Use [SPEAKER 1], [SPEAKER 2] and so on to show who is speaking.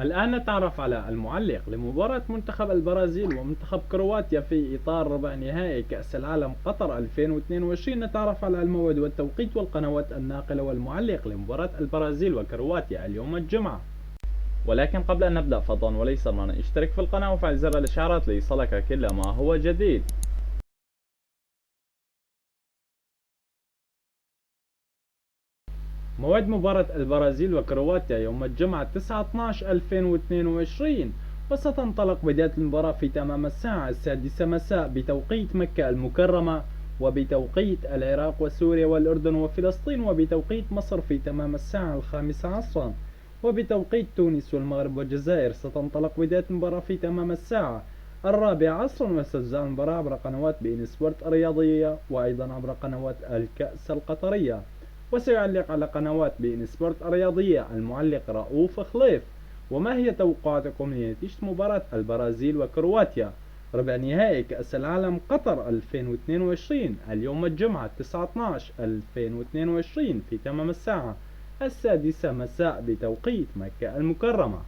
[SPEAKER 1] الآن نتعرف على المعلق لمباراة منتخب البرازيل ومنتخب كرواتيا في إطار ربع نهائي كأس العالم قطر 2022. نتعرف على الموعد والتوقيت والقنوات الناقلة والمعلق لمباراة البرازيل وكرواتيا اليوم الجمعة. ولكن قبل أن نبدأ فضلا وليس أمرنا اشترك في القناة وفعل زر الإشعارات ليصلك كل ما هو جديد. موعد مباراة البرازيل وكرواتيا يوم الجمعة 9/12/2022، وستنطلق بداية المباراة في تمام الساعة 6 مساء بتوقيت مكة المكرمة، وبتوقيت العراق وسوريا والأردن وفلسطين، وبتوقيت مصر في تمام الساعة 5 عصرا، وبتوقيت تونس والمغرب والجزائر ستنطلق بداية المباراة في تمام الساعة 4 عصرا، وستذاع المباراة عبر قنوات بين سبورت الرياضية وأيضا عبر قنوات الكأس القطرية. وسيعلق على قنوات بين سبورت الرياضية المعلق رؤوف خليف. وما هي توقعاتكم لنتيجة مباراة البرازيل وكرواتيا ربع نهائي كأس العالم قطر 2022 اليوم الجمعة 9/12/2022 في تمام الساعة 6 مساء بتوقيت مكة المكرمة؟